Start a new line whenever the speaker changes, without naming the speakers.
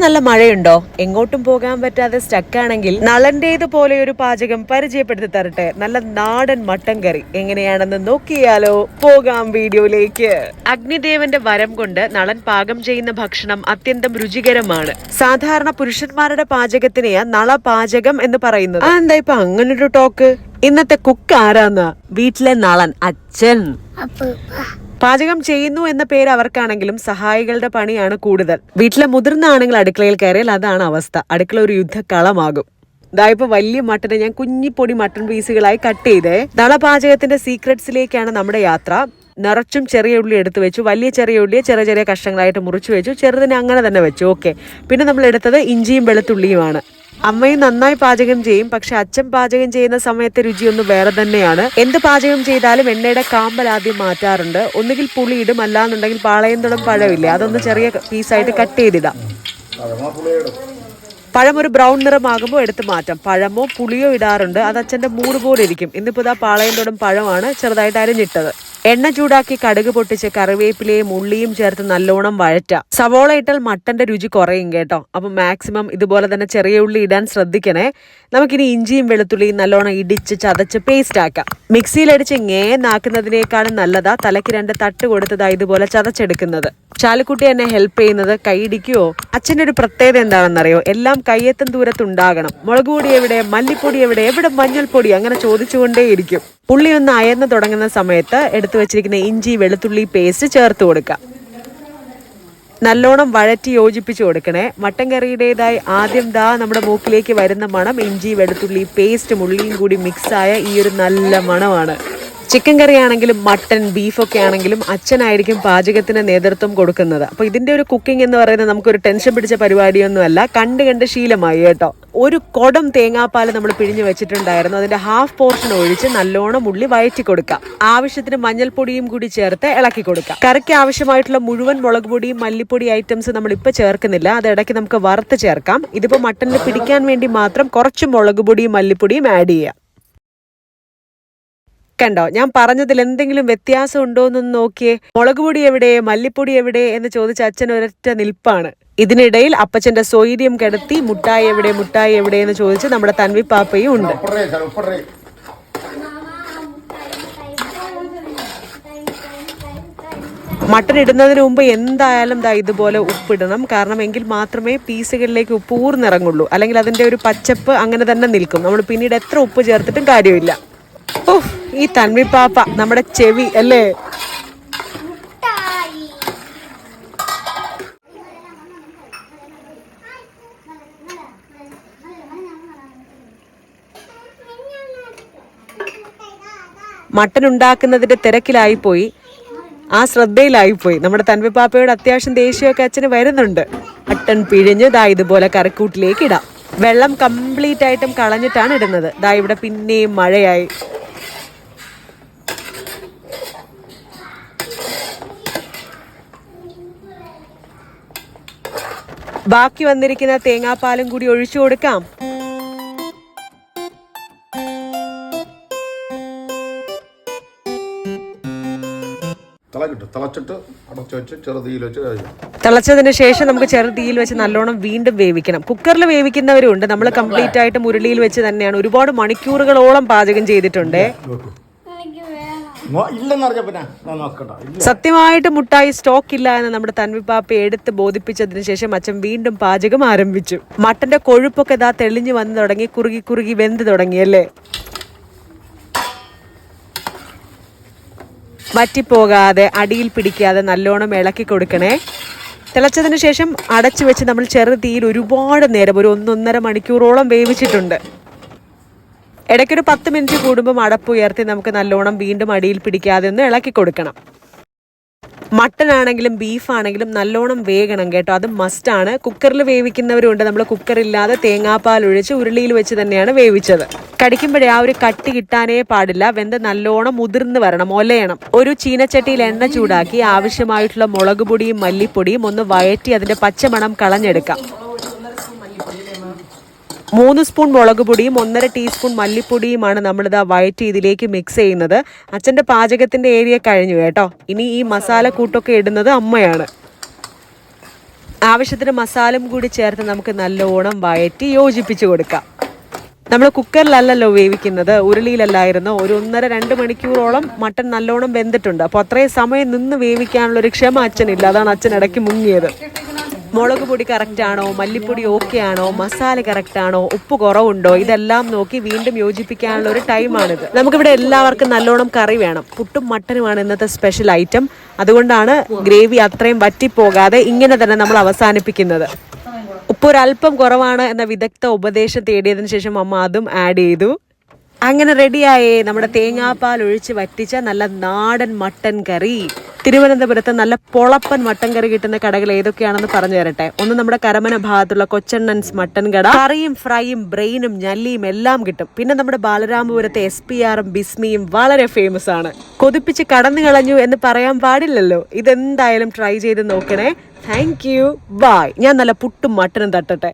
നല്ല മഴയുണ്ടോ? എങ്ങോട്ടും പോകാൻ പറ്റാതെ സ്റ്റക്കാണെങ്കിൽ നളന്റേതുപോലെ ഒരു പാചകം പരിചയപ്പെടുത്തി തരട്ടെ. നല്ല നാടൻ മട്ടൻ കറി എങ്ങനെയാണെന്ന് നോക്കിയാലോ? പോകാം വീഡിയോയിലേക്ക്. അഗ്നിദേവന്റെ വരം കൊണ്ട് നളൻ പാകം ചെയ്യുന്ന ഭക്ഷണം അത്യന്തം രുചികരമാണ്. സാധാരണ പുരുഷന്മാരുടെ പാചകത്തിനെയാ നള പാചകം എന്ന് പറയുന്നത്. എന്താ ഇപ്പൊ അങ്ങനൊരു ടോക്ക്? ഇന്നത്തെ കുക്ക് ആരാന്ന? വീട്ടിലെ നളൻ, അച്ഛൻ. പാചകം ചെയ്യുന്നു എന്ന പേര് അവർക്കാണെങ്കിലും സഹായികളുടെ പണിയാണ് കൂടുതൽ. വീട്ടിലെ മുതിർന്ന ആണെങ്കിൽ അടുക്കളയിൽ കയറിയാൽ അതാണ് അവസ്ഥ. അടുക്കള ഒരു യുദ്ധക്കളമാകും. ഇതായിപ്പോ വലിയ മട്ടനെ ഞാൻ കുഞ്ഞിപ്പൊടി മട്ടൺ പീസുകളായി കട്ട് ചെയ്തേ. നള പാചകത്തിന്റെ സീക്രട്സിലേക്കാണ് നമ്മുടെ യാത്ര. നിറച്ചും ചെറിയ ഉള്ളി എടുത്തു വെച്ചു. വലിയ ചെറിയ ഉള്ളിയെ ചെറിയ ചെറിയ കഷ്ണങ്ങളായിട്ട് മുറിച്ചു വെച്ചു. ചെറുതിനെ അങ്ങനെ തന്നെ വെച്ചു. ഓക്കെ. പിന്നെ നമ്മൾ എടുത്തത് ഇഞ്ചിയും വെളുത്തുള്ളിയുമാണ്. അമ്മയും നന്നായി പാചകം ചെയ്യും. പക്ഷെ അച്ഛൻ പാചകം ചെയ്യുന്ന സമയത്തെ രുചിയൊന്നും വേറെ തന്നെയാണ്. എന്ത് പാചകം ചെയ്താലും എണ്ണയുടെ കാമ്പൽ ആദ്യം മാറ്റാറുണ്ട്. ഒന്നുകിൽ പുളി ഇടും, അല്ലാന്നുണ്ടെങ്കിൽ പാളയംതുടം പഴമില്ലേ, അതൊന്ന് ചെറിയ പീസായിട്ട് കട്ട് ചെയ്തിടാം. പഴം ഒരു ബ്രൗൺ നിറമാകുമ്പോൾ എടുത്ത് മാറ്റാം. പഴമോ പുളിയോ ഇടാറുണ്ട്. അത് അച്ഛൻ്റെ മൂട് പോലെ ഇരിക്കും. ഇന്നിപ്പോൾ ഇതാ പാളയംതുടം പഴമാണ് ചെറുതായിട്ട് അരിഞ്ഞിട്ടത്. എണ്ണ ചൂടാക്കി കടുക് പൊട്ടിച്ച് കറിവേപ്പിലയും ഉള്ളിയും ചേർത്ത് നല്ലോണം വഴറ്റാം. സവോള ഇട്ടാൽ മട്ടന്റെ രുചി കുറയും കേട്ടോ. അപ്പൊ മാക്സിമം ഇതുപോലെ തന്നെ ചെറിയ ഉള്ളി ഇടാൻ ശ്രദ്ധിക്കണേ. നമുക്കിനി ഇഞ്ചിയും വെളുത്തുള്ളിയും നല്ലോണം ഇടിച്ച് ചതച്ച് പേസ്റ്റ് ആക്കാം. മിക്സിയിലടിച്ച് നാക്കുന്നതിനേക്കാളും നല്ലതാ തലയ്ക്ക് 2 തട്ട് കൊടുത്തതാ ഇതുപോലെ ചതച്ചെടുക്കുന്നത്. ചാലുക്കുട്ടി എന്നെ ഹെൽപ്പ് ചെയ്യുന്നത്. കൈയിടിക്കുവോ? അച്ഛൻ്റെ ഒരു പ്രത്യേകത എന്താണെന്നറിയോ? എല്ലാം കയ്യെത്തും ദൂരത്തുണ്ടാകണം. മുളക് പൊടി എവിടെ, മല്ലിപ്പൊടി എവിടെ, എവിടെ മഞ്ഞൾപ്പൊടി, അങ്ങനെ ചോദിച്ചുകൊണ്ടേയിരിക്കും. ഉള്ളി ഒന്ന് അയന്ന് തുടങ്ങുന്ന സമയത്ത് എടുത്തു വെച്ചിരിക്കുന്ന ഇഞ്ചി വെളുത്തുള്ളി പേസ്റ്റ് ചേർത്ത് കൊടുക്കാം. നല്ലോണം വഴറ്റി യോജിപ്പിച്ച് കൊടുക്കണേ. മട്ടൻ കറിയുടേതായി ആദ്യം നമ്മുടെ മൂക്കിലേക്ക് വരുന്ന മണം ഇഞ്ചി വെളുത്തുള്ളി പേസ്റ്റും ഉള്ളിയും കൂടി മിക്സായ ഈ ഒരു നല്ല മണമാണ്. ചിക്കൻ കറി ആണെങ്കിലും മട്ടൻ ബീഫൊക്കെ ആണെങ്കിലും അച്ഛനായിരിക്കും പാചകത്തിന് നേതൃത്വം കൊടുക്കുന്നത്. അപ്പോൾ ഇതിന്റെ ഒരു കുക്കിംഗ് എന്ന് പറയുന്നത് നമുക്കൊരു ടെൻഷൻ പിടിച്ച പരിപാടിയൊന്നുമല്ല. കണ്ട് ശീലമായി കേട്ടോ. ഒരു കുടം തേങ്ങാപ്പാൽ നമ്മൾ പിഴിഞ്ഞു വെച്ചിട്ടുണ്ടായിരുന്നു. അതിന്റെ ഹാഫ് പോർഷൻ ഒഴിച്ച് നല്ലോണം ഉള്ളി വഴറ്റി കൊടുക്കാം. ആവശ്യത്തിന് മഞ്ഞൾപ്പൊടിയും കൂടി ചേർത്ത് ഇളക്കി കൊടുക്കാം. കറിക്ക് ആവശ്യമായിട്ടുള്ള മുഴുവൻ മുളക് പൊടിയും മല്ലിപ്പൊടി ഐറ്റംസ് നമ്മൾ ഇപ്പൊ ചേർക്കുന്നില്ല. അത് ഇടയ്ക്ക് നമുക്ക് വറുത്ത് ചേർക്കാം. ഇതിപ്പോ മട്ടനിൽ പിടിക്കാൻ വേണ്ടി മാത്രം കുറച്ച് മുളക് പൊടിയും മല്ലിപ്പൊടിയും ആഡ് ചെയ്യാം. കണ്ടോ, ഞാൻ പറഞ്ഞതിൽ എന്തെങ്കിലും വ്യത്യാസം ഉണ്ടോ എന്നൊന്ന് നോക്കിയേ. മുളക് പൊടി എവിടെ, മല്ലിപ്പൊടി എവിടെ എന്ന് ചോദിച്ച അച്ഛൻ ഒരൊറ്റ നിൽപ്പാണ്. ഇതിനിടയിൽ അപ്പച്ചന്റെ സ്വൈര്യം കിടത്തി മുട്ടായി എവിടെ എന്ന് ചോദിച്ച് നമ്മുടെ തൻവി പാപ്പയും ഉണ്ട്. മട്ടൻ ഇടുന്നതിന് മുമ്പ് എന്തായാലും ഇതുപോലെ ഉപ്പിടണം. കാരണം എങ്കിൽ മാത്രമേ പീസുകളിലേക്ക് ഉപ്പ് ഊർന്നിറങ്ങുള്ളൂ. അല്ലെങ്കിൽ അതിന്റെ ഒരു പച്ചപ്പ് അങ്ങനെ തന്നെ നിൽക്കും. നമ്മൾ പിന്നീട് എത്ര ഉപ്പ് ചേർത്തിട്ടും കാര്യമില്ല. ഈ തൻവി പാപ്പ നമ്മുടെ ചെവി അല്ലേ. മട്ടൻ ഉണ്ടാക്കുന്നതിന്റെ തിരക്കിലായിപ്പോയി, ആ ശ്രദ്ധയിലായിപ്പോയി. നമ്മുടെ തൻവി പാപ്പയോട് അത്യാവശ്യം ദേഷ്യമൊക്കെ അച്ഛന് വരുന്നുണ്ട്. മട്ടൻ പിഴിഞ്ഞ് ഇതുപോലെ കറിക്കൂട്ടിലേക്ക് ഇടാം. വെള്ളം കംപ്ലീറ്റ് ആയിട്ടും കളഞ്ഞിട്ടാണ് ഇടുന്നത്. ഇവിടെ പിന്നെയും മഴയായി. ബാക്കി വന്നിരിക്കുന്ന തേങ്ങാപ്പാലും കൂടി ഒഴിച്ചു കൊടുക്കാം. തിളച്ചതിന് ശേഷം നമുക്ക് ചെറുതീയിൽ വെച്ച് നല്ലോണം വീണ്ടും വേവിക്കണം. കുക്കറിൽ വേവിക്കുന്നവരുണ്ട്. നമ്മൾ കംപ്ലീറ്റ് ആയിട്ട് ഉരുളിയിൽ വെച്ച് തന്നെയാണ്. ഒരുപാട് മണിക്കൂറുകളോളം പാചകം ചെയ്തിട്ടുണ്ട്. സത്യമായിട്ട് മുട്ടായി സ്റ്റോക്ക് ഇല്ല എന്ന് നമ്മുടെ തൻവി പാപ്പ എടുത്ത് ബോധിപ്പിച്ചതിന് ശേഷം അച്ഛൻ വീണ്ടും പാചകം ആരംഭിച്ചു. മട്ടന്റെ കൊഴുപ്പൊക്കെ തെളിഞ്ഞു വന്നു തുടങ്ങി, കുറുകി വെന്ത് തുടങ്ങിയല്ലേ. വറ്റിപ്പോകാതെ അടിയിൽ പിടിക്കാതെ നല്ലോണം ഇളക്കി കൊടുക്കണേ. തിളച്ചതിന് ശേഷം അടച്ചു വെച്ച് നമ്മൾ ചെറുതീയിൽ ഒരുപാട് നേരം, ഒരു 1.5 മണിക്കൂറോളം വേവിച്ചിട്ടുണ്ട്. ഇടയ്ക്കൊരു 10 മിനിറ്റ് കൂടുമ്പോൾ അടപ്പ് ഉയർത്തി നമുക്ക് നല്ലോണം വീണ്ടും അടിയിൽ പിടിക്കാതെ ഒന്ന് ഇളക്കി കൊടുക്കണം. മട്ടൻ ആണെങ്കിലും ബീഫാണെങ്കിലും നല്ലോണം വേകണം കേട്ടോ. അത് മസ്റ്റാണ്. കുക്കറിൽ വേവിക്കുന്നവരുണ്ട്. നമ്മൾ കുക്കറില്ലാതെ തേങ്ങാപ്പാൽ ഒഴിച്ച് ഉരുളിയിൽ വെച്ച് തന്നെയാണ് വേവിച്ചത്. കടിക്കുമ്പോഴേ ആ ഒരു കട്ടി കിട്ടാനേ പാടില്ല. വെന്ത് നല്ലോണം മുതിർന്ന് വരണം, ഒലയണം. ഒരു ചീനച്ചട്ടിയിൽ എണ്ണ ചൂടാക്കി ആവശ്യമായിട്ടുള്ള മുളക് പൊടിയും മല്ലിപ്പൊടിയും ഒന്ന് വഴറ്റി അതിന്റെ പച്ചമണം കളഞ്ഞെടുക്കാം. 3 സ്പൂൺ മുളക് പൊടിയും 1.5 ടീസ്പൂൺ മല്ലിപ്പൊടിയുമാണ് നമ്മളിതാ വഴറ്റി ഇതിലേക്ക് മിക്സ് ചെയ്യുന്നത്. അച്ഛൻ്റെ പാചകത്തിൻ്റെ ഏരിയ കഴിഞ്ഞു കേട്ടോ. ഇനി ഈ മസാല കൂട്ടൊക്കെ ഇടുന്നത് അമ്മയാണ്. ആവശ്യത്തിന് മസാലയും കൂടി ചേർത്ത് നമുക്ക് നല്ലോണം വഴറ്റി യോജിപ്പിച്ച് കൊടുക്കാം. നമ്മൾ കുക്കറിലല്ലല്ലോ വേവിക്കുന്നത്, ഉരുളിയിലല്ലായിരുന്നു. ഒരു 1.5-2 മണിക്കൂറോളം മട്ടൻ നല്ലോണം വെന്തിട്ടുണ്ട്. അപ്പോൾ അത്രയും സമയം നിന്ന് വേവിക്കാനുള്ളൊരു ക്ഷമ അച്ഛനില്ല. അതാണ് അച്ഛൻ ഇടയ്ക്ക് മുങ്ങിയത്. മുളക് പൊടി കറക്റ്റ് ആണോ, മല്ലിപ്പൊടി ഓക്കെ ആണോ, മസാല കറക്റ്റ് ആണോ, ഉപ്പ് കുറവുണ്ടോ, ഇതെല്ലാം നോക്കി വീണ്ടും യോജിപ്പിക്കാനുള്ള ഒരു ടൈമാണിത്. നമുക്കിവിടെ എല്ലാവർക്കും നല്ലോണം കറി വേണം. പുട്ടും മട്ടനുമാണ് ഇന്നത്തെ സ്പെഷ്യൽ ഐറ്റം. അതുകൊണ്ടാണ് ഗ്രേവി അത്രയും വറ്റിപ്പോകാതെ ഇങ്ങനെ തന്നെ നമ്മൾ അവസാനിപ്പിക്കുന്നത്. ഉപ്പ് ഒരല്പം കുറവാണ് എന്ന വിദഗ്ധ ഉപദേശം തേടിയതിനു ശേഷം അമ്മ അതും ആഡ് ചെയ്തു. അങ്ങനെ റെഡിയായേ നമ്മുടെ തേങ്ങാപ്പാൽ ഒഴിച്ച് വറ്റിച്ച നല്ല നാടൻ മട്ടൻ കറി. തിരുവനന്തപുരത്ത് നല്ല പൊളപ്പൻ മട്ടൻ കറി കിട്ടുന്ന കടകൾ ഏതൊക്കെയാണെന്ന് പറഞ്ഞു തരട്ടെ. ഒന്ന് നമ്മുടെ കരമന ഭാഗത്തുള്ള കൊച്ചണ്ണൻസ് മട്ടൻ കട. കറിയും ഫ്രൈയും ബ്രെയിനും ഞല്ലിയും എല്ലാം കിട്ടും. പിന്നെ നമ്മുടെ ബാലരാമപുരത്തെ SPRും ബിസ്മിയും വളരെ ഫേമസ് ആണ്. കൊതിപ്പിച്ച് കടന്നു കളഞ്ഞു എന്ന് പറയാൻ പാടില്ലല്ലോ. ഇതെന്തായാലും ട്രൈ ചെയ്ത് നോക്കണേ. Thank you, bye. ഞാൻ നല്ല പുട്ടും മട്ടനും തട്ടട്ടെ.